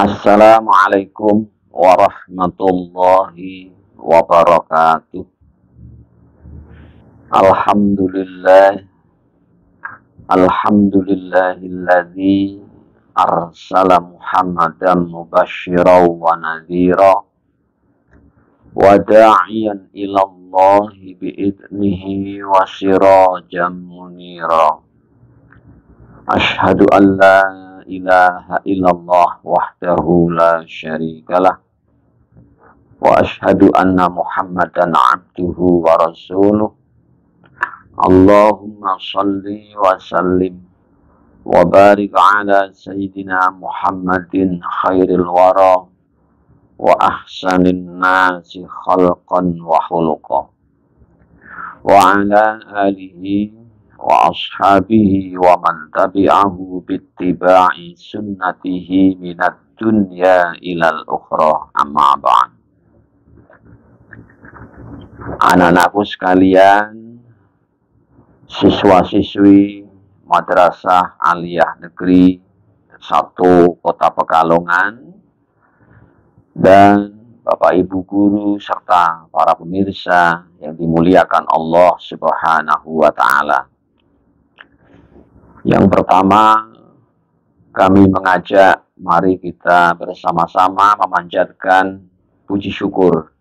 Assalamualaikum warahmatullahi wabarakatuh. Alhamdulillah, alhamdulillahilladzi arsala Muhammadan mubasysyiran wa nadhira wa da'iyan ilallahi bi'idnihi wa sirajan munira. Ashhadu an la ilaha illallah wahdahu la syarikalah wa ashhadu anna Muhammadan abduhu wa rasuluh. Allahumma salli wa sallim wa barik ala sayyidina Muhammadin khairil wara wa ahsanin nasi khalqan wa khuluqa wa ala alihi wa ashabihi wa man tabi'ahu bittiba'i sunnatihi minad dunya ilal ukhra, amma ba'd. Anak-anakku sekalian, siswa-siswi Madrasah Aliyah Negeri 1 Kota Pekalongan, dan Bapak Ibu guru serta para pemirsa yang dimuliakan Allah Subhanahu wa Ta'ala. Yang pertama, kami mengajak mari kita bersama-sama memanjatkan puji syukur,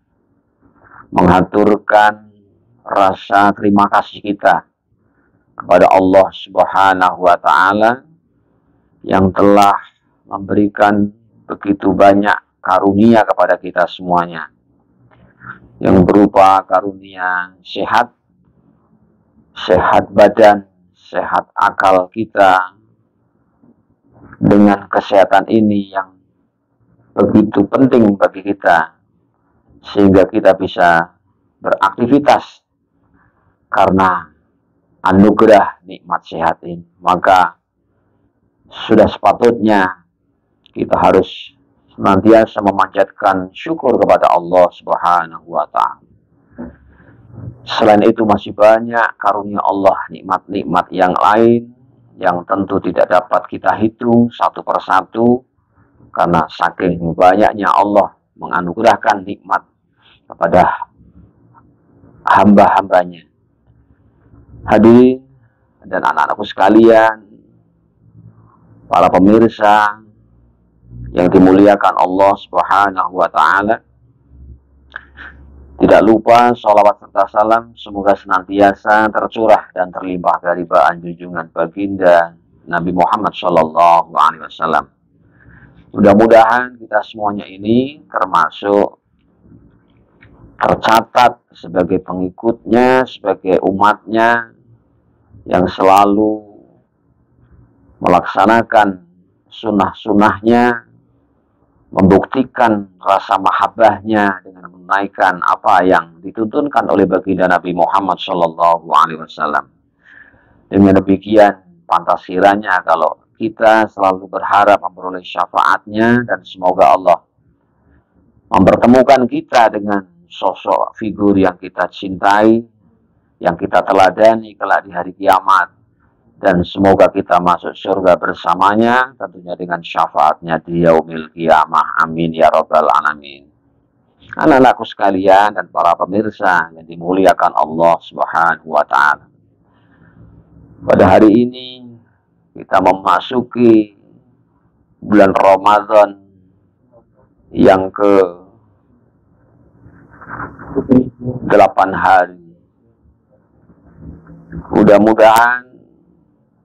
mengaturkan rasa terima kasih kita kepada Allah Subhanahu wa Ta'ala yang telah memberikan begitu banyak karunia kepada kita semuanya, yang berupa karunia sehat badan, sehat akal kita. Dengan kesehatan ini yang begitu penting bagi kita, sehingga kita bisa beraktivitas karena anugerah nikmat sehat ini, maka sudah sepatutnya kita harus senantiasa memanjatkan syukur kepada Allah Subhanahu wa Ta'ala. Selain itu masih banyak karunia Allah, nikmat-nikmat yang lain yang tentu tidak dapat kita hitung satu persatu, karena saking banyaknya Allah menganugerahkan nikmat kepada hamba-hambanya. Hadirin dan anak-anakku sekalian, para pemirsa yang dimuliakan Allah Subhanahu wa Ta'ala, tidak lupa sholawat serta salam semoga senantiasa tercurah dan terlimpah dari baan junjungan baginda Nabi Muhammad Shallallahu Alaihi Wasallam. Mudah-mudahan kita semuanya ini termasuk tercatat sebagai pengikutnya, sebagai umatnya yang selalu melaksanakan sunnah-sunnahnya, membuktikan rasa mahabbahnya dengan menunaikan apa yang dituntunkan oleh baginda Nabi Muhammad Shallallahu Alaihi Wasallam. Dengan demikian pantas kiranya kalau kita selalu berharap memperoleh syafaatnya, dan semoga Allah mempertemukan kita dengan sosok figur yang kita cintai, yang kita teladani kelak di hari kiamat, dan semoga kita masuk surga bersamanya, tentunya dengan syafaatnya di yaumil qiyamah. Amin ya rabbal alamin. Anak-anakku sekalian dan para pemirsa yang dimuliakan Allah Subhanahu wa Ta'ala, pada hari ini kita memasuki bulan Ramadan yang ke 8 hari. Mudah-mudahan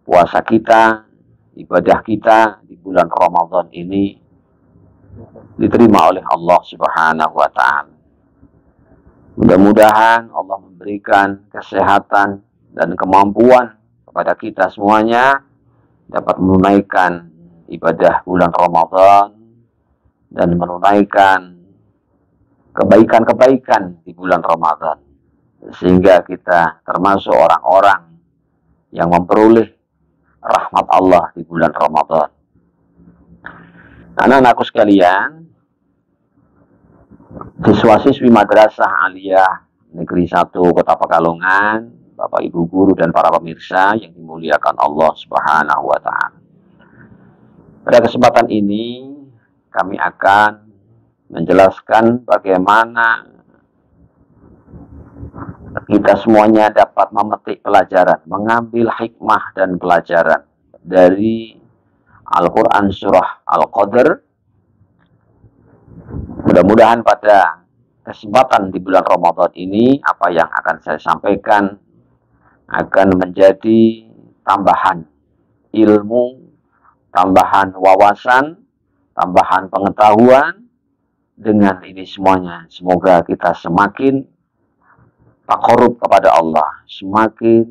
puasa kita, ibadah kita di bulan Ramadan ini diterima oleh Allah Subhanahu wa Ta'ala. Mudah-mudahan Allah memberikan kesehatan dan kemampuan kepada kita semuanya dapat menunaikan ibadah bulan Ramadan dan menunaikan kebaikan-kebaikan di bulan Ramadan, sehingga kita termasuk orang-orang yang memperoleh rahmat Allah di bulan Ramadan. Anak-anakku sekalian, siswa-siswi Madrasah Aliyah Negeri 1 Kota Pekalongan, Bapak Ibu guru dan para pemirsa yang dimuliakan Allah Subhanahu wa Ta'ala. Pada kesempatan ini kami akan menjelaskan bagaimana kita semuanya dapat memetik pelajaran, mengambil hikmah dan pelajaran dari Al-Quran surah Al-Qadr. Mudah-mudahan pada kesempatan di bulan Ramadan ini, apa yang akan saya sampaikan akan menjadi tambahan ilmu, tambahan wawasan, tambahan pengetahuan. Dengan ini semuanya, semoga kita semakin takarub kepada Allah, semakin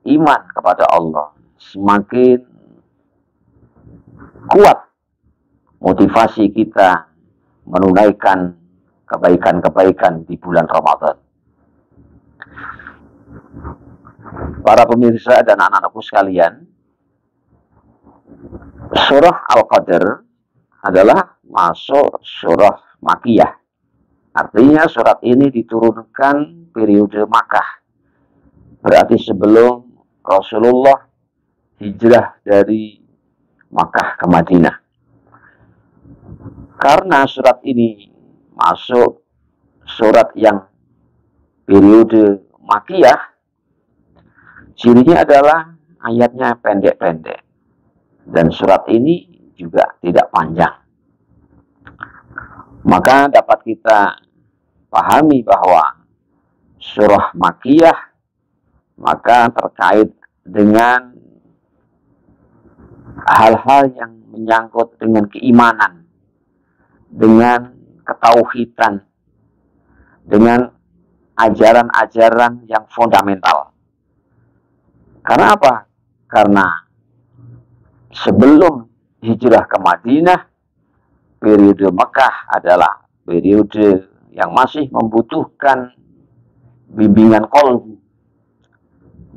iman kepada Allah, semakin kuat motivasi kita menunaikan kebaikan-kebaikan di bulan Ramadan. Para pemirsa dan anak-anakku sekalian, surah Al-Qadr adalah masuk surah Makkiyah. Artinya surat ini diturunkan periode Makkah. Berarti sebelum Rasulullah hijrah dari Makkah ke Madinah. Karena surat ini masuk surat yang periode Makkiyah, cirinya adalah ayatnya pendek-pendek. Dan surat ini juga tidak panjang. Maka dapat kita pahami bahwa surah Makkiyah maka terkait dengan hal-hal yang menyangkut dengan keimanan, dengan ketauhidan, dengan ajaran-ajaran yang fundamental. Karena apa? Karena sebelum hijrah ke Madinah, periode Mekah adalah periode yang masih membutuhkan bimbingan qalbu,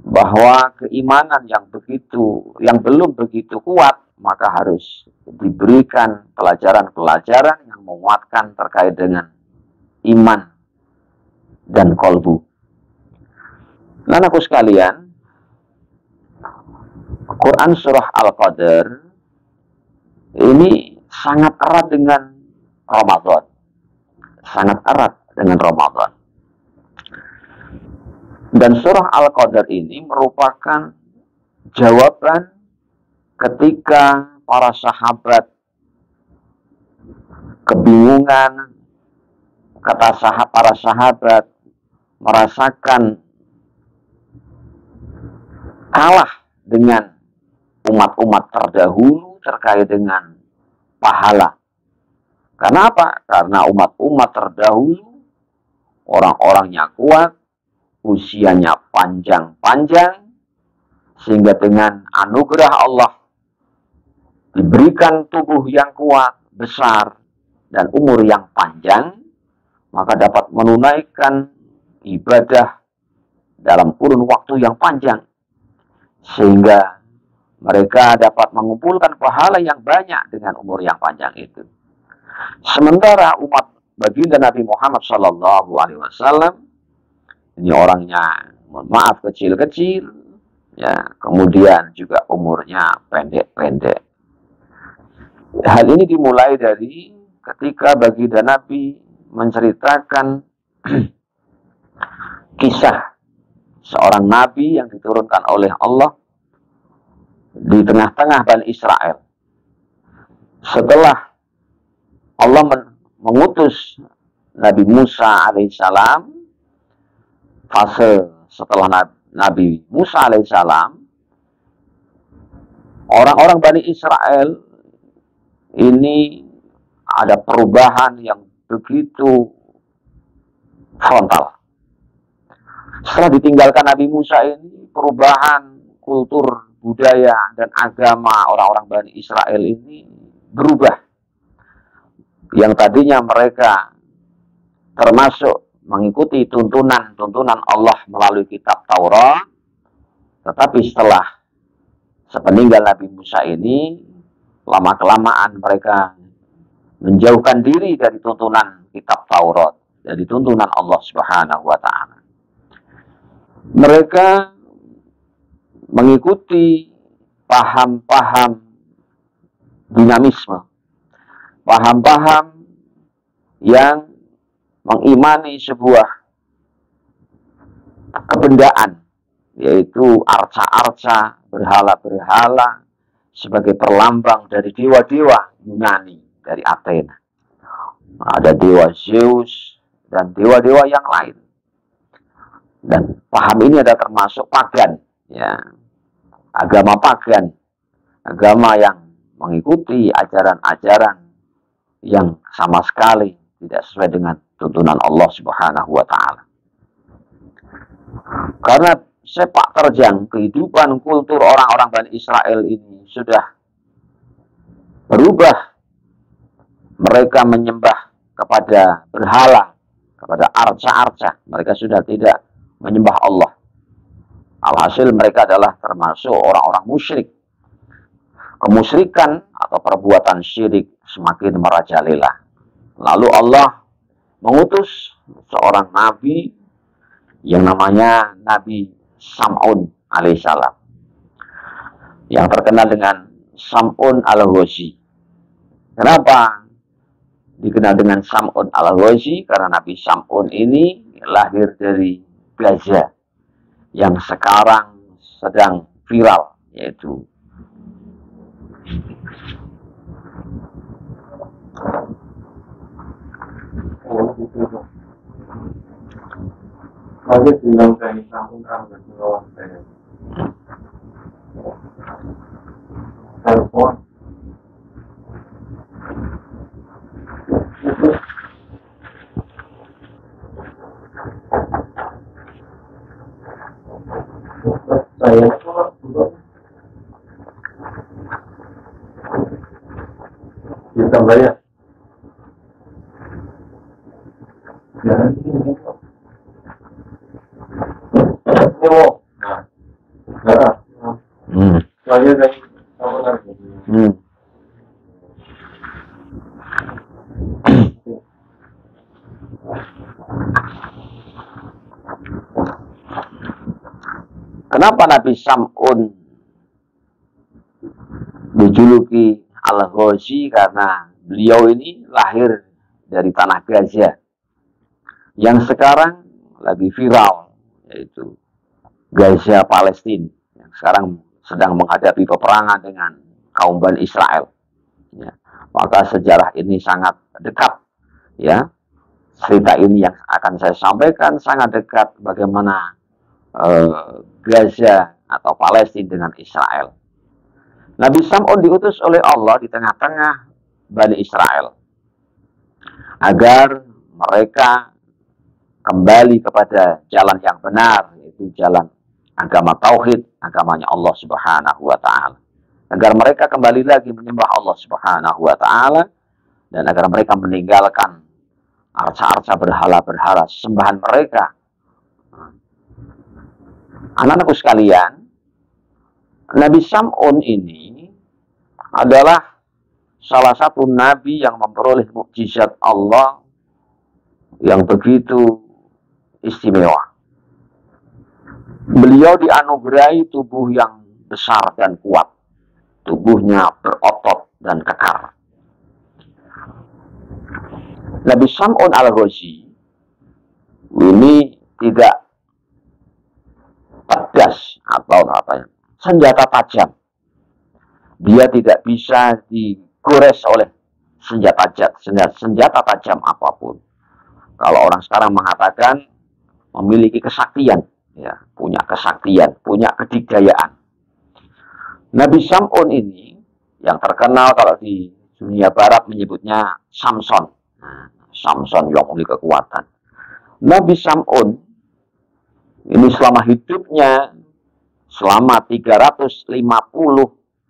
bahwa keimanan yang belum begitu kuat, maka harus diberikan pelajaran-pelajaran yang menguatkan terkait dengan iman dan qalbu. Anakku sekalian, Quran surah Al-Qadr ini sangat erat dengan Ramadan. Sangat erat dengan Ramadan. Dan surah Al-Qadr ini merupakan jawaban ketika para sahabat kebingungan, para sahabat merasakan kalah dengan umat-umat terdahulu terkait dengan pahala. Karena apa? Karena umat-umat terdahulu orang-orangnya kuat, usianya panjang-panjang, sehingga dengan anugerah Allah diberikan tubuh yang kuat, besar, dan umur yang panjang, maka dapat menunaikan ibadah dalam kurun waktu yang panjang, sehingga mereka dapat mengumpulkan pahala yang banyak dengan umur yang panjang itu. Sementara umat baginda Nabi Muhammad SAW, ini orangnya, mohon maaf, kecil-kecil, ya, kemudian juga umurnya pendek-pendek. Hal ini dimulai dari ketika baginda Nabi menceritakan kisah seorang nabi yang diturunkan oleh Allah di tengah-tengah Bani Israel. Setelah Allah mengutus Nabi Musa alaihissalam, fase setelah Nabi Musa alaihissalam, orang-orang Bani Israel ini ada perubahan yang begitu frontal. Setelah ditinggalkan Nabi Musa ini, perubahan kultur, budaya, dan agama orang-orang Bani Israel ini berubah. Yang tadinya mereka termasuk mengikuti tuntunan Allah melalui kitab Taurat, tetapi setelah sepeninggal Nabi Musa ini, lama-kelamaan mereka menjauhkan diri dari tuntunan kitab Taurat, dari tuntunan Allah Subhanahu wa Ta'ala. Mereka mengikuti paham-paham dinamisme, paham-paham yang mengimani sebuah kebendaan, yaitu arca-arca, berhala-berhala sebagai perlambang dari dewa-dewa Yunani dari Athena. Ada dewa Zeus dan dewa-dewa yang lain. Dan paham ini ada termasuk pagan, ya, agama pagan, agama yang mengikuti ajaran-ajaran yang sama sekali tidak sesuai dengan tuntunan Allah Subhanahu wa Ta'ala. Karena sepak terjang kehidupan kultur orang-orang Bani Israel ini sudah berubah. Mereka menyembah kepada berhala, kepada arca-arca. Mereka sudah tidak menyembah Allah. Alhasil mereka adalah termasuk orang-orang musyrik. Kemusyrikan atau perbuatan syirik semakin merajalela. Lalu Allah mengutus seorang nabi yang namanya Nabi Sam'un alaihissalam, yang terkenal dengan Sam'un al-Ghazi. Kenapa dikenal dengan Sam'un al-Ghazi? Karena Nabi Sam'un ini lahir dari Gaza yang sekarang sedang viral, yaitu Saya bilang dari Sam'un al-Ghazi. Telepon. Saya kita bayar. Jangan ini. Saya dari Sam'un al-Ghazi. Kenapa Nabi Sam'un dijuluki Al-Ghazi? Karena beliau ini lahir dari tanah Gaza yang sekarang lagi viral, yaitu Gaza Palestina, yang sekarang sedang menghadapi peperangan dengan kaum Bani Israel. Ya, maka sejarah ini sangat dekat, ya. Cerita ini yang akan saya sampaikan sangat dekat bagaimana Gaza atau Palestina dengan Israel. Nabi Sam'un diutus oleh Allah di tengah-tengah Bani Israel agar mereka kembali kepada jalan yang benar, yaitu jalan agama tauhid, agamanya Allah Subhanahu wa Ta'ala. Agar mereka kembali lagi menyembah Allah Subhanahu wa Ta'ala, dan agar mereka meninggalkan arca-arca berhala-berhala sembahan mereka. Anak-anakku sekalian, Nabi Sam'un ini adalah salah satu nabi yang memperoleh mukjizat Allah yang begitu istimewa. Beliau dianugerahi tubuh yang besar dan kuat. Tubuhnya berotot dan kekar. Nabi Sam'un al-Ghazi ini tidak pedas atau senjata tajam. Dia tidak bisa digores oleh senjata tajam apapun. Kalau orang sekarang mengatakan memiliki kesaktian, ya, punya kesaktian, punya kedikdayaan. Nabi Sam'un ini yang terkenal kalau di dunia barat menyebutnya Samson. Samson yang memiliki kekuatan. Nabi Sam'un ini selama hidupnya, selama 350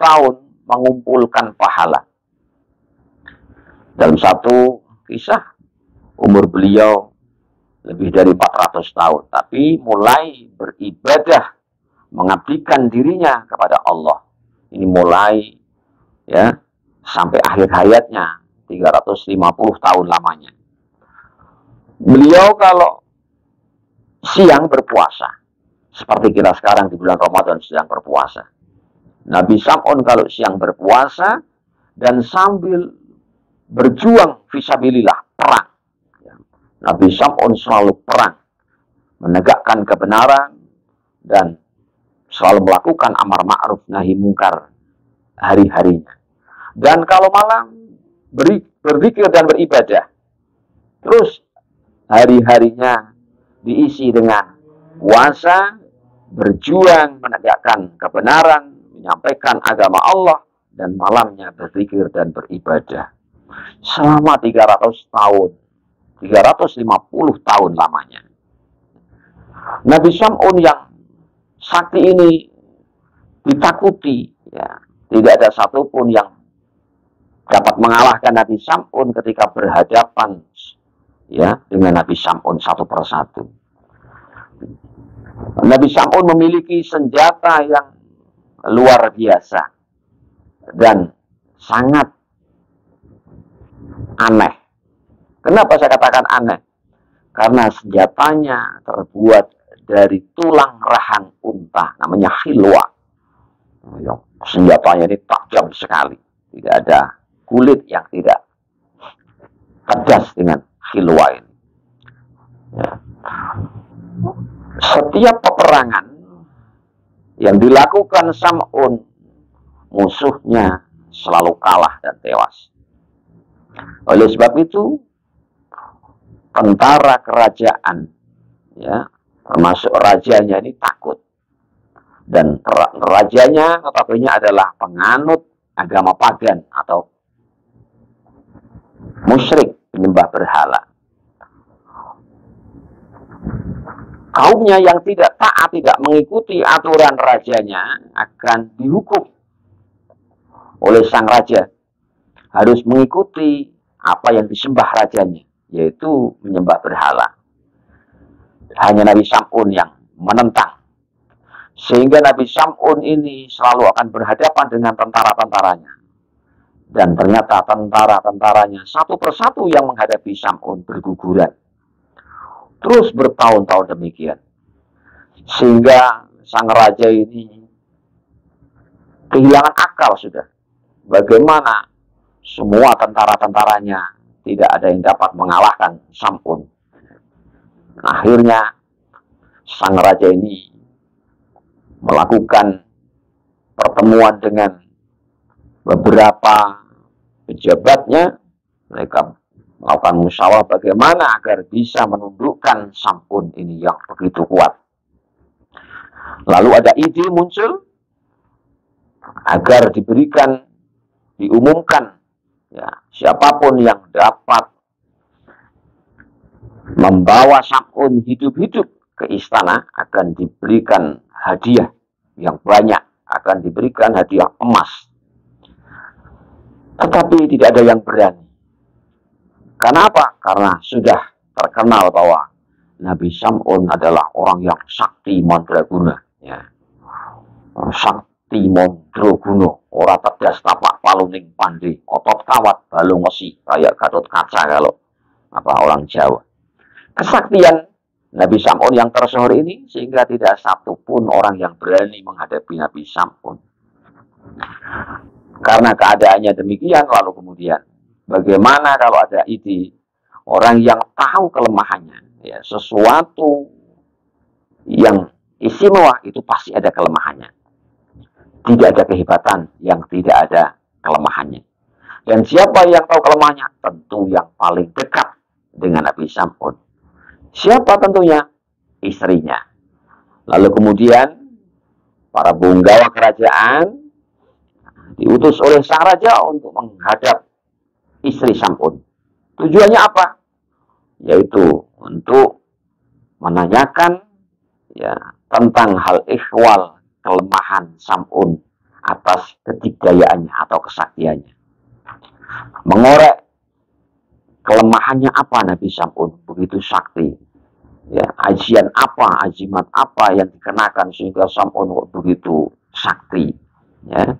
tahun mengumpulkan pahala. Dalam satu kisah, umur beliau lebih dari 400 tahun. Tapi mulai beribadah, mengabdikan dirinya kepada Allah. Ini mulai, ya, sampai akhir hayatnya, 350 tahun lamanya. Beliau kalau siang berpuasa, seperti kita sekarang di bulan Ramadan sedang berpuasa. Nabi Sam'un kalau siang berpuasa dan sambil berjuang fisabilillah, perang. Nabi Sam'un selalu perang, menegakkan kebenaran, dan selalu melakukan amar ma'ruf nahi mungkar hari-harinya. Dan kalau malam berzikir dan beribadah. Terus hari-harinya diisi dengan puasa, berjuang menegakkan kebenaran, menyampaikan agama Allah, dan malamnya berzikir dan beribadah. Selama 300 tahun, 350 tahun lamanya. Nabi Sam'un yang sakti ini ditakuti, ya. Tidak ada satupun yang dapat mengalahkan Nabi Sam'un ketika berhadapan, ya, dengan Nabi Sam'un satu persatu. Nabi Sam'un memiliki senjata yang luar biasa dan sangat aneh. Kenapa saya katakan aneh? Karena senjatanya terbuat dari tulang rahang unta, namanya khilwa. Senjatanya ini tajam sekali, tidak ada kulit yang tidak pedas dengan khilwa ini. Ya. Setiap peperangan yang dilakukan Sam'un, musuhnya selalu kalah dan tewas. Oleh sebab itu, tentara kerajaan, ya, termasuk rajanya ini takut. Dan rajanya notabene adalah penganut agama pagan atau musyrik, penyembah berhala. Kaumnya yang tidak taat, tidak mengikuti aturan rajanya akan dihukum oleh sang raja. Harus mengikuti apa yang disembah rajanya, yaitu menyembah berhala. Hanya Nabi Sam'un yang menentang. Sehingga Nabi Sam'un ini selalu akan berhadapan dengan tentara-tentaranya. Dan ternyata tentara-tentaranya satu persatu yang menghadapi Sam'un berguguran. Terus bertahun-tahun demikian. Sehingga sang raja ini kehilangan akal sudah. Bagaimana semua tentara-tentaranya tidak ada yang dapat mengalahkan Sam'un. Akhirnya sang raja ini melakukan pertemuan dengan beberapa pejabatnya. Mereka melakukan musyawarah bagaimana agar bisa menundukkan Sam'un ini yang begitu kuat. Lalu ada ide muncul agar diumumkan, ya, siapapun yang dapat membawa Sam'un hidup-hidup ke istana akan diberikan hadiah yang banyak, akan diberikan hadiah emas. Tetapi tidak ada yang berani. Kenapa? Karena sudah terkenal bahwa Nabi Sam'un adalah orang yang sakti mandraguna, ya. Sakti mandraguna, ora tedas tapak paluning pandi, otot kawat balung ngesi, kayak Gatot Kaca kalau orang Jawa. Kesaktian Nabi Sam'un yang tersohor ini sehingga tidak satupun orang yang berani menghadapi Nabi Sam'un. Karena keadaannya demikian, lalu kemudian bagaimana kalau ada ide orang yang tahu kelemahannya, ya, sesuatu yang istimewa itu pasti ada kelemahannya. Tidak ada kehebatan yang tidak ada kelemahannya. Dan siapa yang tahu kelemahannya? Tentu yang paling dekat dengan Nabi Sam'un. Siapa tentunya? Istrinya. Lalu kemudian para punggawa kerajaan diutus oleh sang raja untuk menghadap istri Sam'un. Tujuannya apa? Yaitu untuk menanyakan, ya, tentang hal ihwal kelemahan Sam'un atas kedikdayaannya atau kesaktiannya. Mengorek kelemahannya apa Nabi Sam'un begitu sakti, ya, ajian apa, ajimat apa yang dikenakan sehingga Sam'un begitu sakti, ya.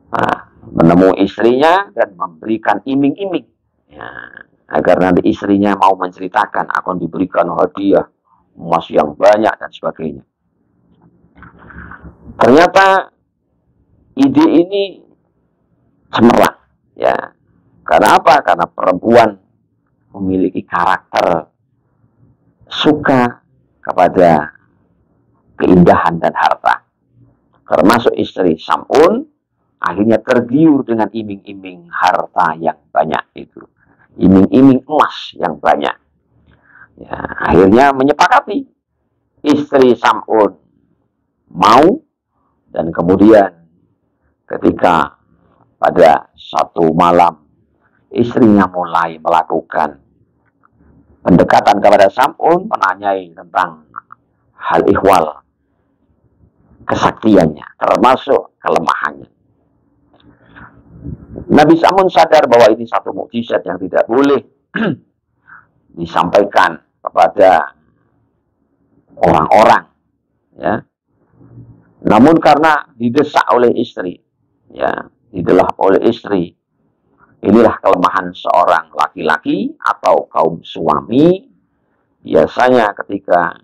Nah, menemui istrinya dan memberikan iming-iming, ya, agar nanti istrinya mau menceritakan akan diberikan hadiah emas yang banyak dan sebagainya. Ternyata ide ini cemerlang, ya, Karena apa? Karena perempuan memiliki karakter suka kepada keindahan dan harta. Termasuk istri Sam'un akhirnya tergiur dengan iming-iming harta yang banyak itu. Iming-iming emas yang banyak. Ya, akhirnya menyepakati istri Sam'un mau, dan kemudian ketika pada satu malam istrinya mulai melakukan pendekatan kepada Sam'un, menanyai tentang hal ihwal kesaktiannya, termasuk kelemahannya. Nabi Sam'un sadar bahwa ini satu mukjizat yang tidak boleh disampaikan kepada orang-orang, ya. Namun karena didesak oleh istri, ya, didelah oleh istri, inilah kelemahan seorang laki-laki atau kaum suami. Biasanya ketika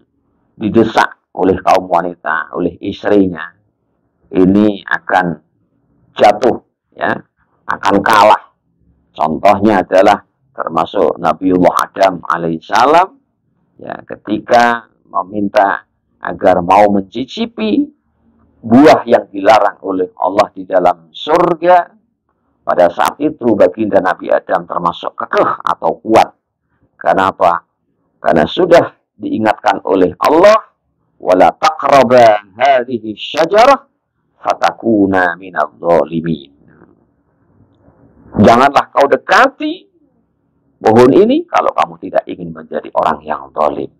didesak oleh kaum wanita, oleh istrinya, ini akan jatuh, ya, akan kalah. Contohnya adalah termasuk Nabiullah Adam alaihissalam, ya, ketika meminta agar mau mencicipi buah yang dilarang oleh Allah di dalam surga. Pada saat itu baginda Nabi Adam termasuk kekeh atau kuat. Karena apa? Karena sudah diingatkan oleh Allah, wala taqraba hadhihi syajarah fatakuna minadh dhalimin. Janganlah kau dekati pohon ini kalau kamu tidak ingin menjadi orang yang zalim.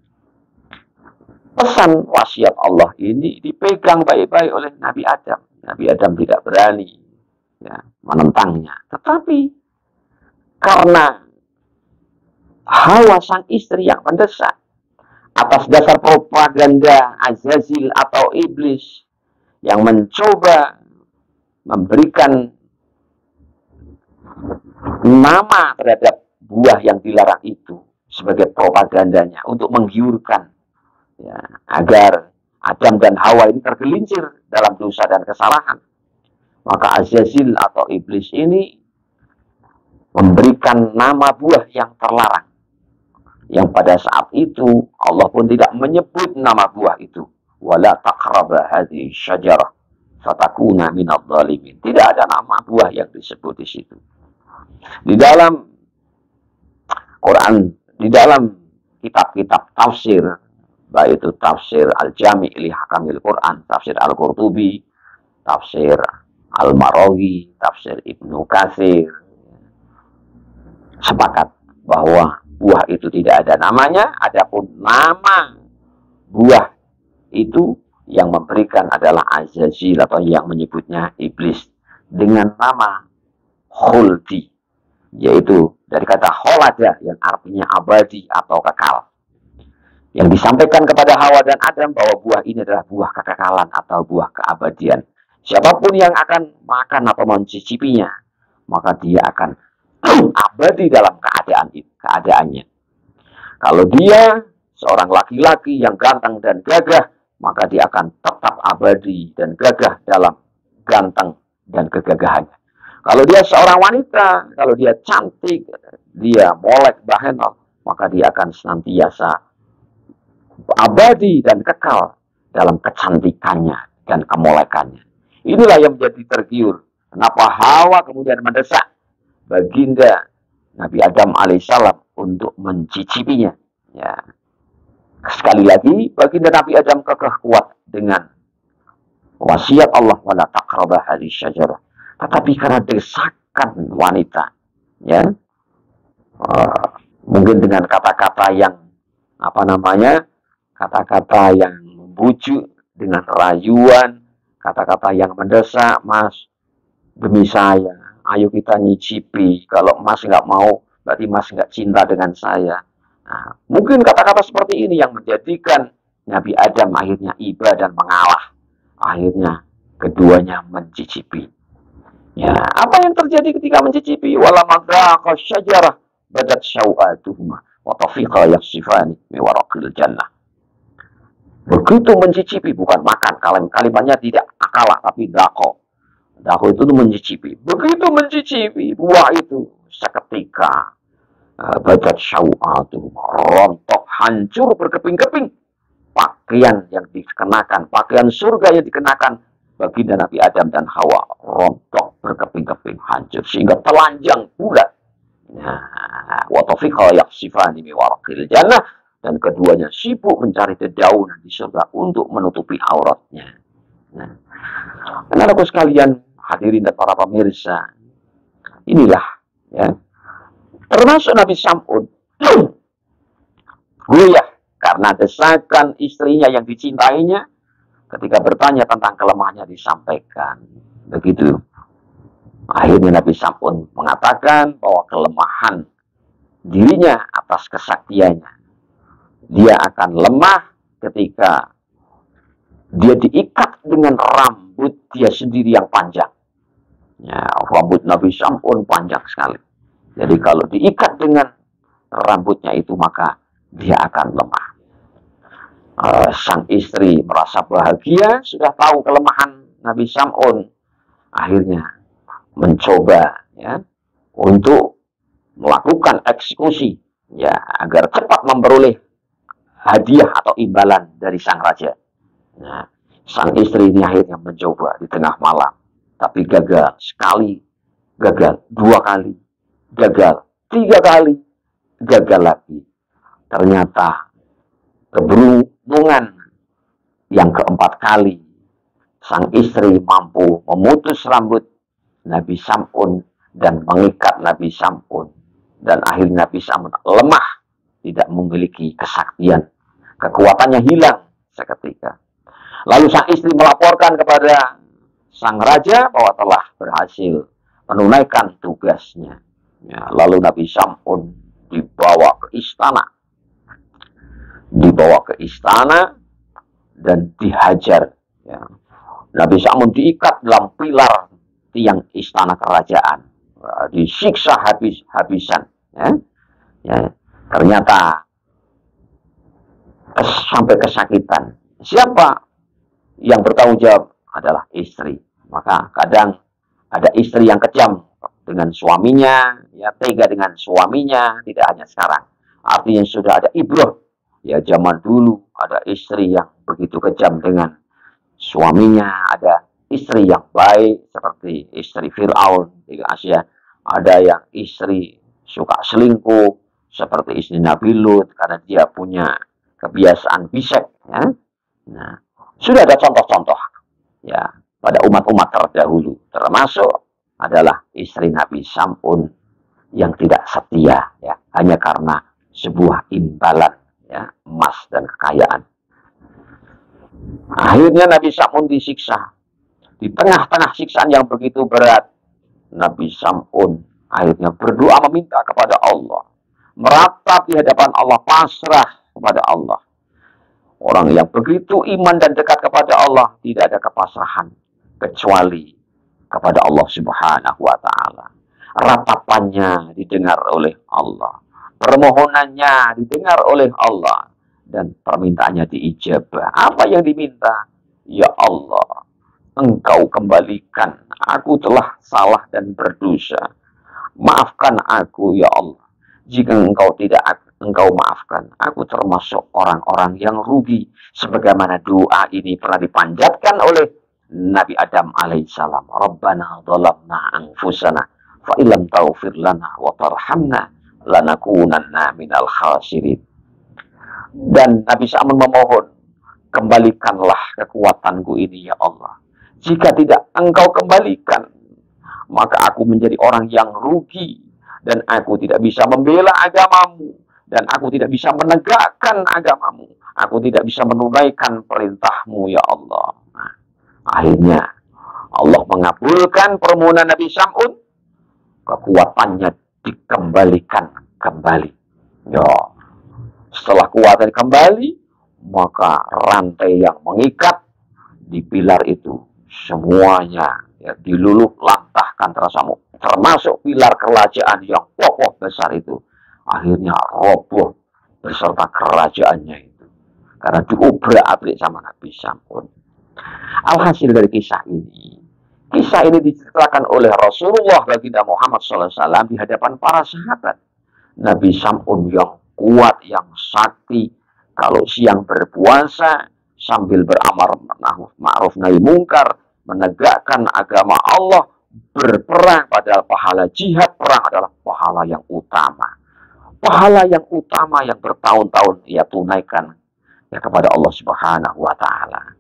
Pesan wasiat Allah ini dipegang baik-baik oleh Nabi Adam. Nabi Adam tidak berani, ya, menentangnya. Tetapi karena hawa sang istri yang mendesak, atas dasar propaganda Azazil atau iblis yang mencoba memberikan nama terhadap buah yang dilarang itu sebagai propagandanya untuk menggiurkan, ya, agar Adam dan Hawa ini tergelincir dalam dosa dan kesalahan. Maka Azazil atau iblis ini memberikan nama buah yang terlarang, yang pada saat itu Allah pun tidak menyebut nama buah itu. Wala taqraba hadhihi syajarah fatakuna minadh dhalimin. Tidak ada nama buah yang disebut di situ. Di dalam Quran, di dalam kitab-kitab tafsir, baik itu tafsir Al-Jami' li Hakamil Quran, tafsir Al-Qurtubi, tafsir Al-Maraghi, tafsir Ibnu Katsir, sepakat bahwa buah itu tidak ada namanya. Adapun nama buah itu yang memberikan adalah Azazil atau yang menyebutnya iblis dengan nama khuldi, yaitu dari kata kholada yang artinya abadi atau kekal. Yang disampaikan kepada Hawa dan Adam bahwa buah ini adalah buah kekekalan atau buah keabadian. Siapapun yang akan makan atau mencicipinya, maka dia akan abadi dalam keadaannya. Kalau dia seorang laki-laki yang ganteng dan gagah, maka dia akan tetap abadi dan gagah dalam ganteng dan kegagahannya. Kalau dia seorang wanita, kalau dia cantik, dia molek bahenol, maka dia akan senantiasa abadi dan kekal dalam kecantikannya dan kemolekannya. Inilah yang menjadi tergiur. Kenapa Hawa kemudian mendesak baginda Nabi Adam alaihissalam untuk mencicipinya. Ya. Sekali lagi, baginda Nabi Adam kekeh kuat dengan wasiat Allah, wala taqraba hadhihi syajarah. Tetapi karena desakan wanita, ya, mungkin dengan kata-kata yang kata-kata yang membujuk, dengan rayuan, kata-kata yang mendesak, Mas, demi saya, ayo kita nyicipi. Kalau Mas nggak mau, berarti Mas nggak cinta dengan saya. Nah, mungkin kata-kata seperti ini yang menjadikan Nabi Adam akhirnya iba dan mengalah. Akhirnya keduanya mencicipi. Ya, apa yang terjadi ketika mencicipi? Wala madzaqa syajarah badat syau'atuhuma wa tafiqa yaksifani min waraqil jannah. Begitu mencicipi, bukan makan, kalimatnya tidak akalah tapi dako. Dahulu itu mencicipi. Begitu mencicipi buah itu, seketika badat syau'atuhum, rontok, hancur berkeping-keping. Pakaian yang dikenakan, pakaian surga yang dikenakan baginda Nabi Adam dan Hawa, rontok, berkeping-keping, hancur, sehingga telanjang bulat. Wa tafiqa yakhsifani min waraqil jannah, dan keduanya sibuk mencari dedaunan di surga untuk menutupi auratnya. Nah, anak-anakku sekalian, hadirin dan para pemirsa, inilah ya, termasuk Nabi Sam'ud goyah karena desakan istrinya yang dicintainya ketika bertanya tentang kelemahannya disampaikan. Begitu. Akhirnya Nabi Sam'ud mengatakan bahwa kelemahan dirinya atas kesaktiannya, dia akan lemah ketika dia diikat dengan rambut dia sendiri yang panjang. Ya, rambut Nabi Sam'ud panjang sekali. Jadi kalau diikat dengan rambutnya itu, maka dia akan lemah. Sang istri merasa bahagia, sudah tahu kelemahan Nabi Sam'ud, akhirnya mencoba ya untuk melakukan eksekusi ya agar cepat memperoleh hadiah atau imbalan dari sang raja. Nah, sang istri ini akhirnya mencoba di tengah malam, tapi gagal sekali, gagal dua kali, gagal tiga kali, gagal lagi. Ternyata keberuntungan yang keempat kali, sang istri mampu memutus rambut Nabi Sam'ud dan mengikat Nabi Sam'ud, dan akhirnya Nabi Sam'ud lemah, tidak memiliki kesaktian, kekuatannya hilang seketika. Lalu sang istri melaporkan kepada sang raja bahwa telah berhasil menunaikan tugasnya. Ya, lalu Nabi Sam'ud dibawa ke istana dan dihajar. Ya. Nabi Sam'ud diikat dalam pilar tiang istana kerajaan, disiksa habis-habisan. Ya. Ya. Ternyata sampai kesakitan. Siapa yang bertanggung jawab? Adalah istri. Maka kadang ada istri yang kejam dengan suaminya, ya tega dengan suaminya, tidak hanya sekarang. Artinya sudah ada ibrah. Ya zaman dulu ada istri yang begitu kejam dengan suaminya, ada istri yang baik seperti istri Fir'aun di Asia, ada yang istri suka selingkuh seperti istri Nabi Lut karena dia punya kebiasaan bisek. Ya. Nah, sudah ada contoh-contoh ya pada umat-umat terdahulu, termasuk adalah istri Nabi Sam'ud yang tidak setia ya hanya karena sebuah imbalan ya, emas dan kekayaan. Akhirnya Nabi Sam'ud disiksa. Di tengah-tengah siksaan yang begitu berat, Nabi Sam'ud akhirnya berdoa meminta kepada Allah, meratap di hadapan Allah, pasrah kepada Allah. Orang yang begitu iman dan dekat kepada Allah, tidak ada kepasrahan kecuali kepada Allah Subhanahu wa Ta'ala. Ratapannya didengar oleh Allah, permohonannya didengar oleh Allah, dan permintaannya diijabah. Apa yang diminta? Ya Allah, Engkau kembalikan, aku telah salah dan berdosa. Maafkan aku ya Allah. Jika Engkau maafkan, aku termasuk orang-orang yang rugi. Sebagaimana doa ini pernah dipanjatkan oleh Nabi Adam alaihissalam. Rabbana dhalamna anfusana fa illam taghfir lana wa tarhamna lanakunanna minal khasirin. Dan Nabi Sam'ud memohon, kembalikanlah kekuatanku ini ya Allah. Jika tidak Engkau kembalikan, maka aku menjadi orang yang rugi, dan aku tidak bisa membela agamamu, dan aku tidak bisa menegakkan agamamu, aku tidak bisa menunaikan perintahmu ya Allah. Nah, akhirnya Allah mengabulkan permohonan Nabi Sam'ud, kekuatannya dikembalikan kembali. Ya, setelah kuatan kembali, maka rantai yang mengikat di pilar itu semuanya ya, diluluh lantahkan termasuk pilar kerajaan yang kokoh besar itu. Akhirnya roboh beserta kerajaannya itu karena diobrak-abrik sama Nabi Sam'ud. Alhasil dari kisah ini, Kisah ini diceritakan oleh Rasulullah baginda Muhammad SAW di hadapan para sahabat. Nabi Sam'un yang kuat, yang sakti, kalau siang berpuasa sambil beramar ma'ruf nahi mungkar, menegakkan agama Allah, berperang, padahal pahala jihad perang adalah pahala yang utama. Pahala yang utama yang bertahun-tahun ia tunaikan ya kepada Allah Subhanahu wa taala.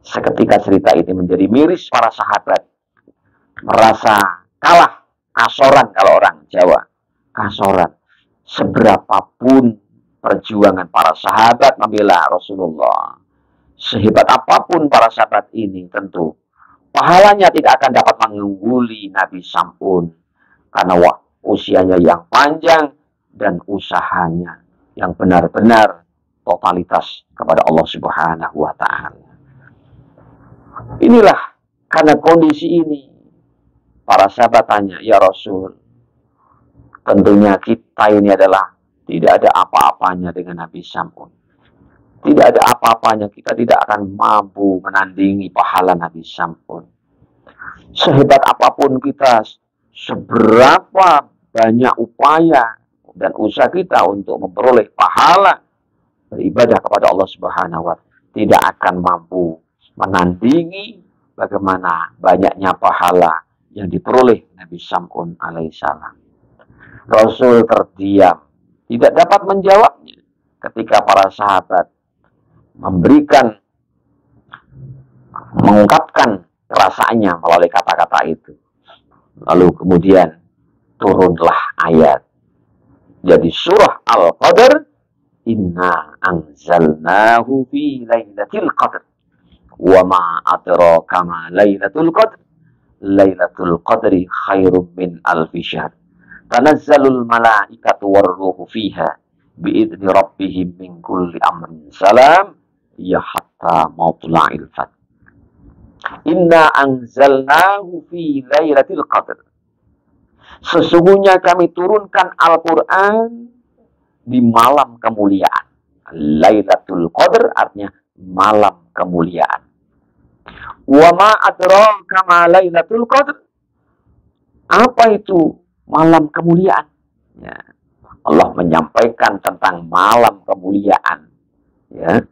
Seketika cerita ini menjadi miris, para sahabat merasa kalah, kasoran kalau orang Jawa. Kasoran. Seberapapun perjuangan para sahabat membela Rasulullah, sehebat apapun para sahabat ini, tentu pahalanya tidak akan dapat mengungguli Nabi Sam'un karena usianya yang panjang dan usahanya yang benar-benar totalitas kepada Allah Subhanahu wa taala. Inilah karena kondisi ini para sahabat tanya, "Ya Rasul, tentunya kita ini adalah tidak ada apa-apanya dengan Nabi Sam'un. Tidak ada apa-apanya, kita tidak akan mampu menandingi pahala Nabi Sam'un. Sehebat apapun kita, seberapa banyak upaya dan usaha kita untuk memperoleh pahala beribadah kepada Allah Subhanahu wa taala, tidak akan mampu menandingi bagaimana banyaknya pahala yang diperoleh Nabi Sam'un alaihissalam." Rasul terdiam, tidak dapat menjawabnya ketika para sahabat mengungkapkan perasaannya melalui kata-kata itu. Lalu kemudian turunlah ayat. Jadi surah Al-Qadr, inna anzalnahu fi lailatul qadr. Wa ma adraka ma lailatul qadr. Lailatul qadri khairum min alfi syahr. Tanazzalul malaikatu warruhu fiha biidni rabbihim min kulli amrin salam ya hatta matla'il fajr. Inna anzalnahu fi lailatul qadr. Sesungguhnya kami turunkan Al-Quran di malam kemuliaan. Lailatul Qadr artinya malam kemuliaan. Wa ma adraka ma Lailatul Qadr. Apa itu malam kemuliaan? Ya. Allah menyampaikan tentang malam kemuliaan. Ya.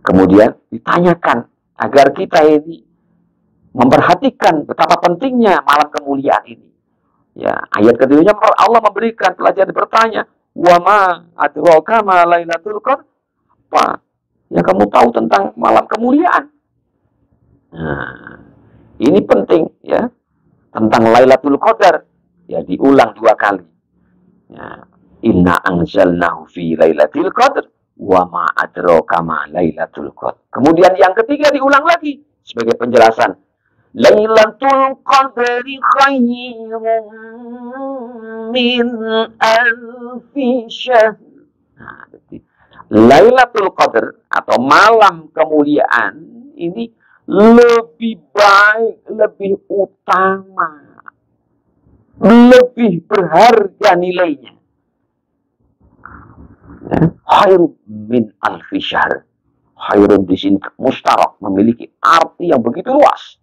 Kemudian ditanyakan agar kita ini memperhatikan betapa pentingnya malam kemuliaan ini. Ya, ayat keduanya Allah memberikan pelajaran, bertanya, "Wa ma adraka ma Lailatul Qadr?" Apa yang kamu tahu tentang malam kemuliaan? Nah, ini penting ya. Tentang Lailatul Qadar ya diulang 2 kali. Ya, inna anzalnahu fi Lailatul Qadr wa ma adraka ma Lailatul Qadr. Kemudian yang ketiga diulang lagi sebagai penjelasan. Lailatul Qadri khairun min alfi syahr. Nah, Lailatul Qadr atau malam kemuliaan ini lebih baik, lebih utama, lebih berharga nilainya. Khairun min alfi syahr. Khairun di sini mustarak, memiliki arti yang begitu luas.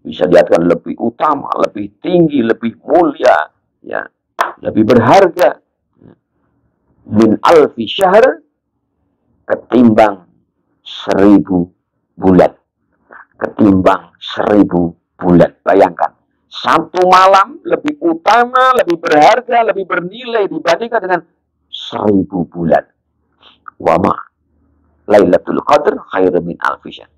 Bisa diartikan lebih utama, lebih tinggi, lebih mulia, ya, lebih berharga. Min alfi syahr, ketimbang 1000 bulan. Ketimbang 1000 bulan. Bayangkan, satu malam lebih utama, lebih berharga, lebih bernilai dibandingkan dengan 1000 bulan. Wa ma Lailatul Qadr khairum min alfi syahr.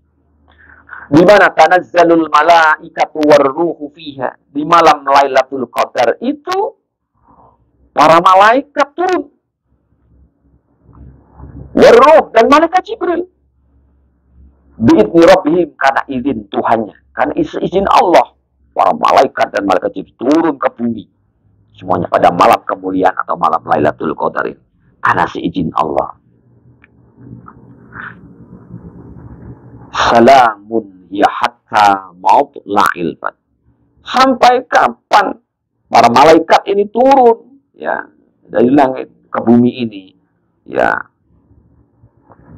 Di mana tanazzalul malaikatu warruhu fiha. Di malam Lailatul Qadar itu para malaikat turun. Warruh dan malaikat Jibril. Biidni rabbihim, karena izin Tuhannya, karena izin Allah. Para malaikat dan malaikat Jibril turun ke bumi. Semuanya pada malam kemuliaan atau malam Lailatul Qadar ini. Karena seizin Allah. Salamun ya hatta matla'il fajr. Sampai kapan para malaikat ini turun ya dari langit ke bumi ini ya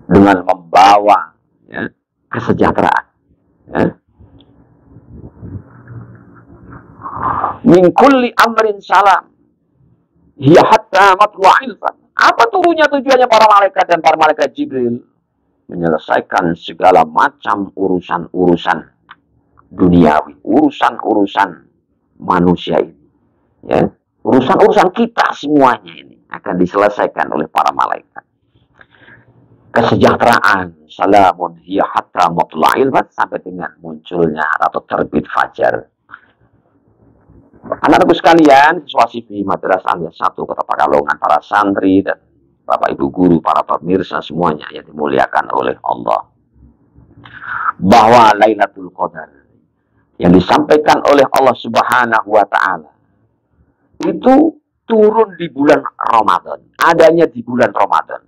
dengan membawa ya kesejahteraan ya. Min kulli amrin salam. Hiya hatta matla'il fajr. Apa turunnya tujuannya para malaikat dan para malaikat Jibril? Menyelesaikan segala macam urusan-urusan duniawi, urusan-urusan manusia ini. Ya, urusan-urusan kita semuanya ini akan diselesaikan oleh para malaikat. Kesejahteraan, salamun hiya hatta matla'il fajr, sampai dengan munculnya atau terbit fajar. Anak-anakku sekalian, siswa siswi Madrasah Aliyah 1 Kota Pekalongan, para santri dan Bapak Ibu guru, para pemirsa semuanya yang dimuliakan oleh Allah, bahwa Lailatul Qadar yang disampaikan oleh Allah Subhanahu wa Ta'ala itu turun di bulan Ramadan, adanya di bulan Ramadan.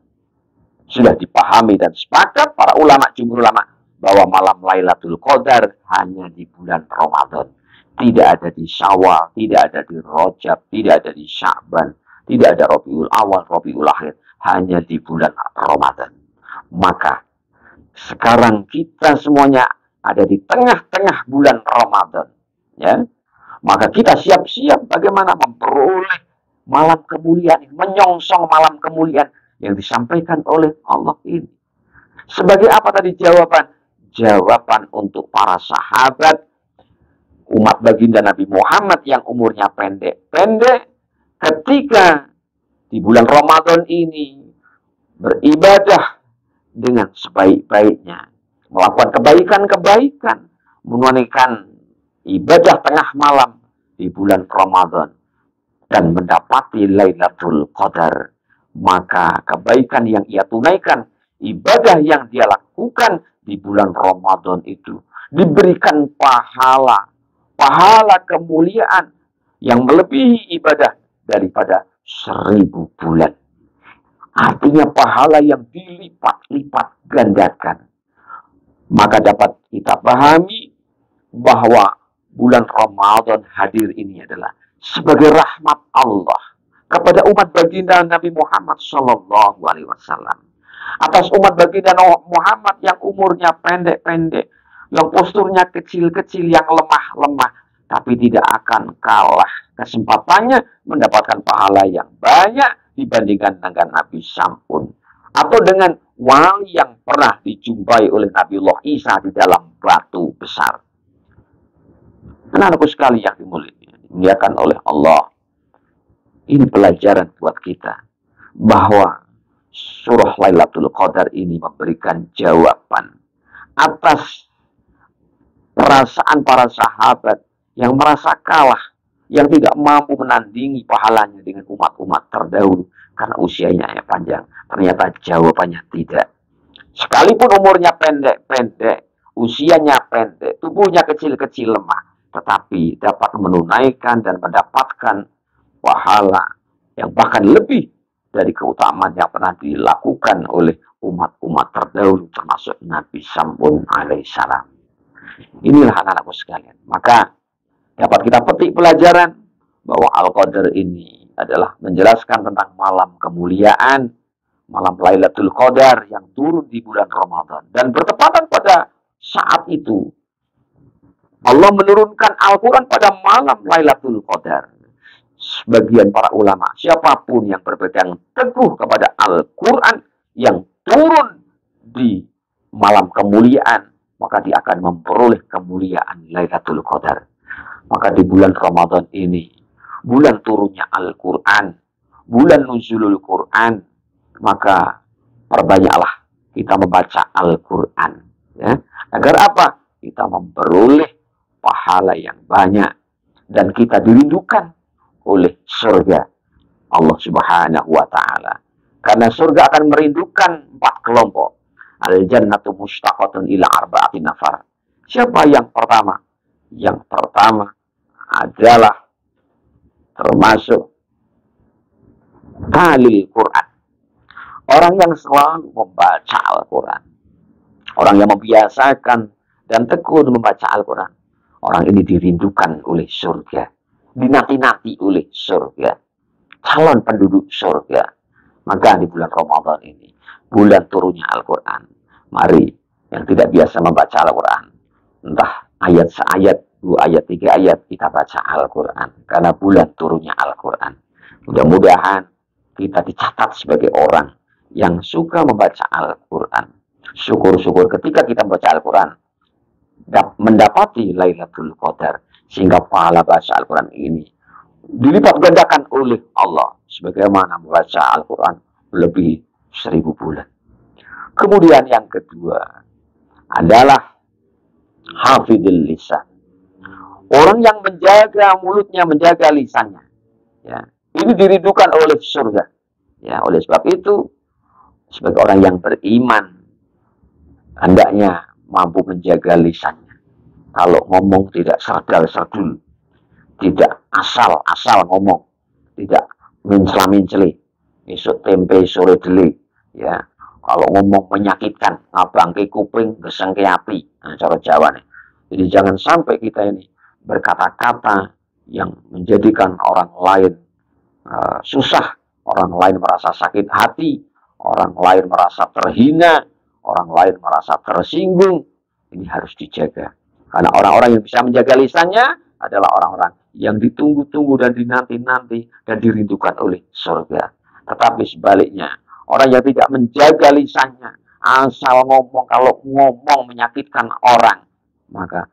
Sudah dipahami dan sepakat para ulama, jumhur ulama, bahwa malam Lailatul Qadar hanya di bulan Ramadan. Tidak ada di Syawal, tidak ada di Rajab, tidak ada di Sya'ban, tidak ada Rabiul Awal, Rabiul Akhir, hanya di bulan Ramadan. Maka sekarang kita semuanya ada di tengah-tengah bulan Ramadan, ya. Maka kita siap-siap bagaimana memperoleh malam kemuliaan, menyongsong malam kemuliaan yang disampaikan oleh Allah ini. Sebagai apa tadi jawaban? Jawaban untuk para sahabat umat baginda Nabi Muhammad yang umurnya pendek-pendek, ketika di bulan Ramadan ini beribadah dengan sebaik-baiknya, melakukan kebaikan-kebaikan, menunaikan ibadah tengah malam di bulan Ramadan dan mendapati Lailatul Qadar, maka kebaikan yang ia tunaikan, ibadah yang dia lakukan di bulan Ramadan itu diberikan pahala kemuliaan yang melebihi ibadah daripada 1000 bulan. Artinya pahala yang dilipat-lipat gandakan. Maka dapat kita pahami bahwa bulan Ramadan hadir ini adalah sebagai rahmat Allah kepada umat baginda Nabi Muhammad Shallallahu Alaihi Wasallam. Atas umat baginda Muhammad yang umurnya pendek-pendek, yang posturnya kecil-kecil, yang lemah-lemah, tapi tidak akan kalah kesempatannya mendapatkan pahala yang banyak dibandingkan dengan Nabi Sam'un, atau dengan wali yang pernah dijumpai oleh Nabiullah Isa di dalam batu besar. Anak-anakku sekali yang dimuliakan oleh Allah, ini pelajaran buat kita bahwa surah Lailatul Qadar ini memberikan jawaban atas perasaan para sahabat yang merasa kalah, yang tidak mampu menandingi pahalanya dengan umat-umat terdahulu karena usianya yang panjang. Ternyata jawabannya tidak. Sekalipun umurnya pendek-pendek, usianya pendek, tubuhnya kecil-kecil lemah, tetapi dapat menunaikan dan mendapatkan pahala yang bahkan lebih dari keutamaan yang pernah dilakukan oleh umat-umat terdahulu, termasuk Nabi Sam'un alaihissalam. Inilah anak-anakku sekalian. Maka dapat kita petik pelajaran bahwa Al-Qadar ini adalah menjelaskan tentang malam kemuliaan, malam Lailatul Qadar yang turun di bulan Ramadan. Dan bertepatan pada saat itu, Allah menurunkan Al-Quran pada malam Lailatul Qadar. Sebagian para ulama, siapapun yang berpegang teguh kepada Al-Quran yang turun di malam kemuliaan, maka dia akan memperoleh kemuliaan Lailatul Qadar. Maka di bulan Ramadan ini, bulan turunnya Al-Quran, bulan nuzulul Quran, maka perbanyaklah kita membaca Al-Quran. Ya. Agar apa? Kita memperoleh pahala yang banyak dan kita dirindukan oleh surga Allah Subhanahu wa Ta'ala. Karena surga akan merindukan 4 kelompok. Al-jannatu mustaqatun ila arba'ati nafar. Siapa yang pertama? Yang pertama adalah termasuk talil Quran. Orang yang selalu membaca Al-Quran. Orang yang membiasakan dan tekun membaca Al-Quran. Orang ini dirindukan oleh surga. Dinanti-nanti oleh surga. Calon penduduk surga. Maka di bulan Ramadan ini, bulan turunnya Al-Quran, mari yang tidak biasa membaca Al-Quran, entah ayat seayat 2 ayat, 3 ayat kita baca Al-Quran. Karena bulan turunnya Al-Quran. Mudah-mudahan kita dicatat sebagai orang yang suka membaca Al-Quran. Syukur-syukur ketika kita membaca Al-Quran, mendapati Lailatul Qadar. Sehingga pahala baca Al-Quran ini dilipat gandakan oleh Allah. Sebagaimana membaca Al-Quran lebih 1000 bulan. Kemudian yang kedua adalah hafidhul lisan. Orang yang menjaga mulutnya, menjaga lisannya. Ya, ini dirindukan oleh surga. Ya, oleh sebab itu, sebagai orang yang beriman, hendaknya mampu menjaga lisannya. Kalau ngomong tidak serdal-serdul, tidak asal-asal ngomong, tidak mencela-menceli, esok tempe sore deli, ya. Kalau ngomong menyakitkan, ngabangke kuping, gesengke api, nah, cara Jawa nih. Jadi jangan sampai kita ini berkata-kata yang menjadikan orang lain susah, orang lain merasa sakit hati, orang lain merasa terhina, orang lain merasa tersinggung. Ini harus dijaga. Karena orang-orang yang bisa menjaga lisannya adalah orang-orang yang ditunggu-tunggu dan dinanti-nanti dan dirindukan oleh surga. Tetapi sebaliknya, orang yang tidak menjaga lisannya, asal ngomong, kalau ngomong menyakitkan orang, maka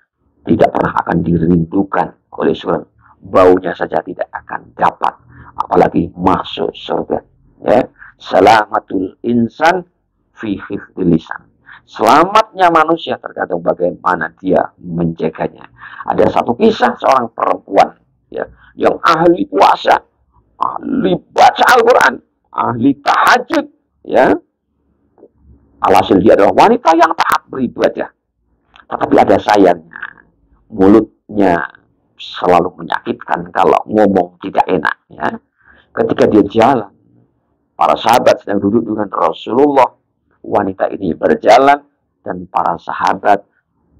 tidak pernah akan dirindukan oleh surga. Baunya saja tidak akan dapat, apalagi masuk surga. Ya, salamatul insan fi hifdzil lisan. Selamatnya manusia tergantung bagaimana dia menjaganya. Ada satu kisah seorang perempuan, ya, yang ahli puasa, ahli baca Al-Quran, ahli tahajud, ya. Alhasil dia adalah wanita yang taat beribadah. Tetapi ada sayangnya, mulutnya selalu menyakitkan kalau ngomong tidak enak. Ya. Ketika dia jalan, para sahabat sedang duduk dengan Rasulullah. Wanita ini berjalan dan para sahabat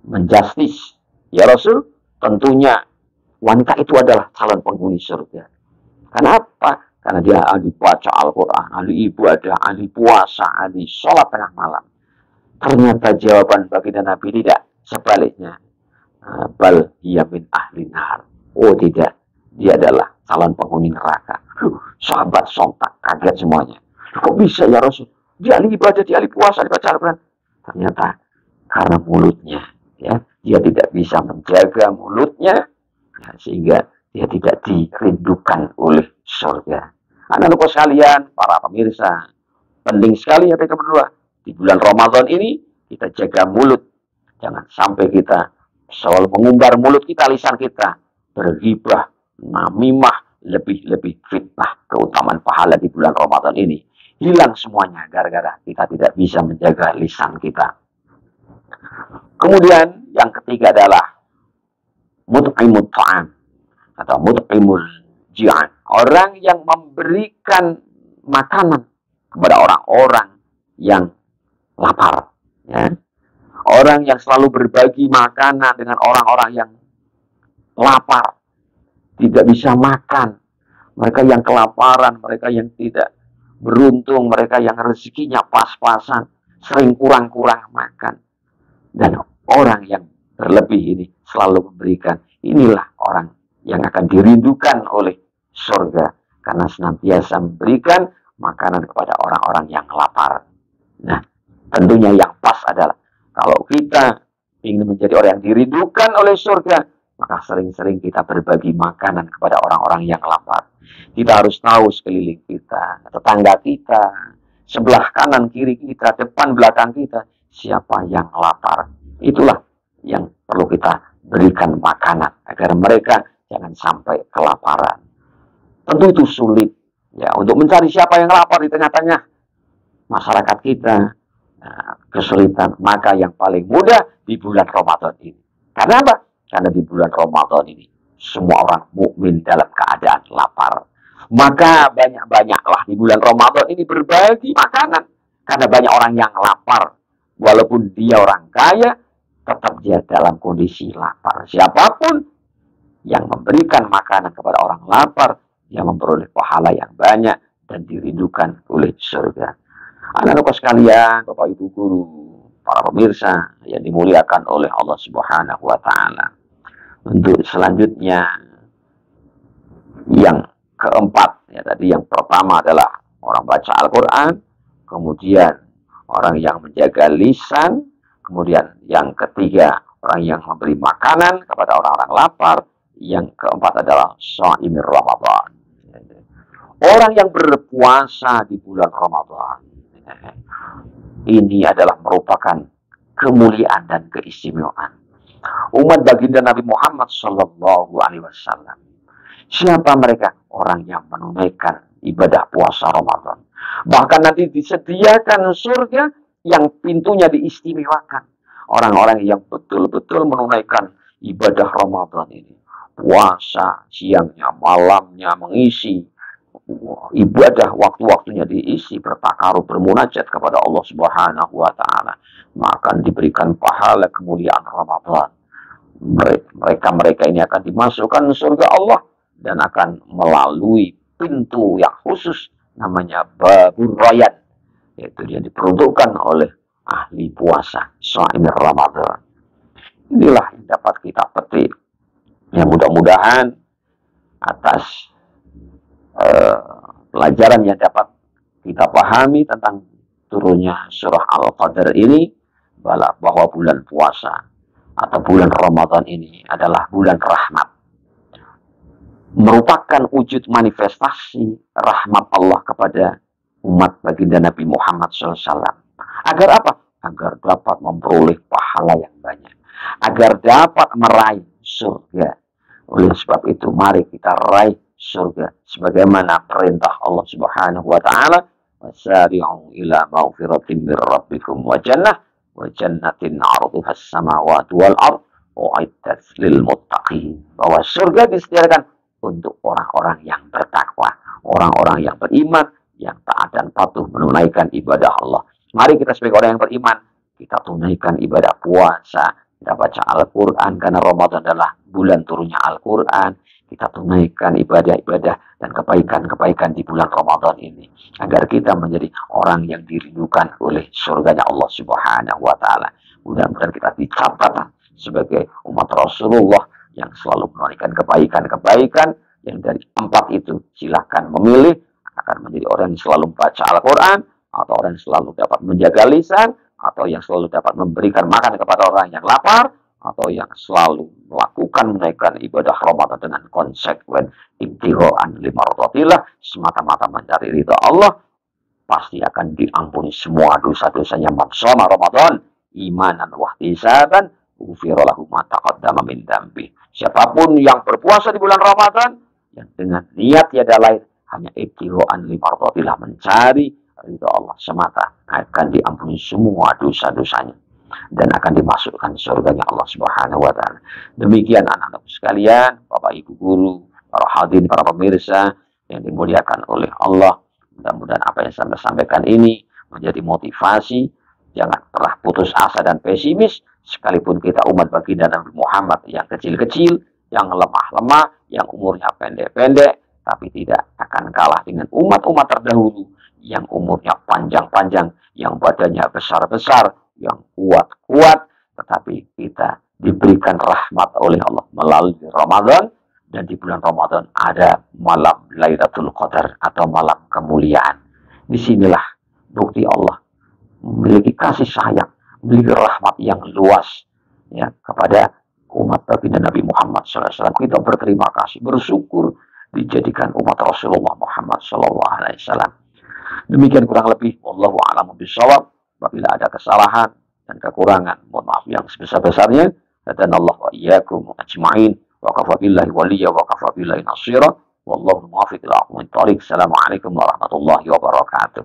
menjustis. Ya Rasul, tentunya wanita itu adalah calon penghuni surga. Kenapa? Karena dia ahli baca Al-Quran, ahli ibadah, ahli puasa, ahli sholat tengah malam. Ternyata jawaban baginda Nabi tidak. Sebaliknya, bal hiya min ahli nar. Oh tidak, dia adalah calon penghuni neraka. Sahabat sontak, kaget semuanya. Kok bisa ya Rasul? Dia ahli ibadah, dia ahli puasa, dia baca Al-Quran. Ternyata karena mulutnya, ya, dia tidak bisa menjaga mulutnya, ya, sehingga dia tidak dirindukan oleh surga. Anak-anak sekalian, para pemirsa, penting sekali ya kita berdua. Di bulan Ramadan ini, kita jaga mulut. Jangan sampai kita selalu mengumbar mulut kita, lisan kita, berghibah, namimah, lebih-lebih fitnah. Keutamaan pahala di bulan Ramadan ini hilang semuanya gara-gara kita tidak bisa menjaga lisan kita. Kemudian yang ketiga adalah mut'imut ta'am atau mut'imul ji'an. Orang yang memberikan makanan kepada orang-orang yang lapar. Ya. Orang yang selalu berbagi makanan dengan orang-orang yang lapar. Tidak bisa makan. Mereka yang kelaparan, mereka yang tidak beruntung, mereka yang rezekinya pas-pasan, sering kurang-kurang makan. Dan orang yang berlebih ini selalu memberikan. Inilah orang yang akan dirindukan oleh surga. Karena senantiasa memberikan makanan kepada orang-orang yang lapar. Nah, tentunya yang pas adalah kalau kita ingin menjadi orang yang dirindukan oleh surga, maka sering-sering kita berbagi makanan kepada orang-orang yang lapar. Kita harus tahu sekeliling kita, tetangga kita, sebelah kanan kiri kita, depan belakang kita, siapa yang lapar. Itulah yang perlu kita berikan makanan agar mereka jangan sampai kelaparan. Tentu itu sulit ya untuk mencari siapa yang lapar di tengah-tengah masyarakat kita. Nah, kesulitan, maka yang paling mudah di bulan Ramadan ini. Karena apa? Karena di bulan Ramadan ini semua orang mukmin dalam keadaan lapar. Maka banyak-banyaklah di bulan Ramadan ini berbagi makanan. Karena banyak orang yang lapar. Walaupun dia orang kaya, tetap dia dalam kondisi lapar. Siapapun yang memberikan makanan kepada orang lapar, dia memperoleh pahala yang banyak dan dirindukan oleh surga. Anak-anak sekalian, Bapak Ibu guru, para pemirsa yang dimuliakan oleh Allah Subhanahu wa taala. Untuk selanjutnya yang keempat, ya tadi yang pertama adalah orang baca Al-Quran, kemudian orang yang menjaga lisan, kemudian yang ketiga orang yang memberi makanan kepada orang-orang lapar, yang keempat adalah shaimir Ramadan. Orang yang berpuasa di bulan Ramadan ini adalah merupakan kemuliaan dan keistimewaan umat baginda Nabi Muhammad Shallallahu Alaihi Wasallam. Siapa mereka? Orang yang menunaikan ibadah puasa Ramadan. Bahkan nanti disediakan surga yang pintunya diistimewakan. Orang-orang yang betul-betul menunaikan ibadah Ramadan ini. Puasa siangnya, malamnya mengisi ibadah, waktu-waktunya diisi bertakarub, bermunajat kepada Allah Subhanahu wa taala, maka diberikan pahala kemuliaan Ramadan. Mereka ini akan dimasukkan surga Allah dan akan melalui pintu yang khusus namanya Babur Rayyan, yaitu yang diperuntukkan oleh ahli puasa shaimir Ramadan. Inilah yang dapat kita petik. Ya, mudah-mudahan atas pelajaran yang dapat kita pahami tentang turunnya surah Al-Qadr ini, bahwa bulan puasa atau bulan Ramadan ini adalah bulan rahmat, merupakan wujud manifestasi rahmat Allah kepada umat baginda Nabi Muhammad SAW. Agar apa? Agar dapat memperoleh pahala yang banyak, agar dapat meraih surga. Oleh sebab itu, mari kita raih surga sebagaimana perintah Allah Subhanahu wa taala, wasari'u ila maghfiratin mir rabbikum wa jannatin 'arduha as-samawati wal ard u'iddat lil muttaqin. Bahwa surga disediakan untuk orang-orang yang bertakwa, orang-orang yang beriman, yang taat dan patuh menunaikan ibadah Allah. Mari kita sebagai orang yang beriman, kita tunaikan ibadah puasa, kita baca Al-Quran karena Ramadan adalah bulan turunnya Al-Quran. Kita tunaikan ibadah-ibadah dan kebaikan-kebaikan di bulan Ramadan ini, agar kita menjadi orang yang dirindukan oleh surganya Allah Subhanahu wa taala. Mudah-mudahan kita dicatat sebagai umat Rasulullah yang selalu menunaikan kebaikan-kebaikan. Yang dari empat itu silahkan memilih, akan menjadi orang yang selalu membaca Al-Quran, atau orang yang selalu dapat menjaga lisan, atau yang selalu dapat memberikan makan kepada orang yang lapar, atau yang selalu melakukan menaikkan ibadah Ramadan dengan konsekuen, ibtighaan limardhatillah, semata-mata mencari ridha Allah. Pasti akan diampuni semua dosa-dosanya. Man shoma Ramadan imanan wa ihtisaban ghufira lahu ma taqaddama min dambi. Siapapun yang berpuasa di bulan Ramadan yang dengan niat tiada lain hanya ibtighaan limardhatillah, mencari ridha Allah semata, akan diampuni semua dosa-dosanya dan akan dimasukkan surganya Allah Subhanahu wa taala. Demikian anak-anak sekalian, Bapak Ibu guru, para hadirin, para pemirsa yang dimuliakan oleh Allah. Mudah-mudahan apa yang saya sampaikan ini menjadi motivasi. Jangan pernah putus asa dan pesimis, sekalipun kita umat baginda Nabi Muhammad yang kecil-kecil, yang lemah-lemah, yang umurnya pendek-pendek, tapi tidak akan kalah dengan umat-umat terdahulu yang umurnya panjang-panjang, yang badannya besar-besar, yang kuat-kuat, tetapi kita diberikan rahmat oleh Allah melalui Ramadan, dan di bulan Ramadan ada malam Lailatul Qadar atau malam kemuliaan. Disinilah bukti Allah memiliki kasih sayang, memiliki rahmat yang luas ya kepada umat baginda Nabi Muhammad SAW. Kita berterima kasih, bersyukur dijadikan umat Rasulullah Muhammad SAW. Demikian kurang lebih, wallahu a'lam bishawab. Apabila ada kesalahan dan kekurangan, mohon maaf yang sebesar-besarnya. Dan Allah wa iyyakum ajma'in. Wa kafa billahi waliyya wa kafa billahi nasira. Wallahu muwaffiq ila aqwamit thoriq. Assalamualaikum warahmatullahi wabarakatuh.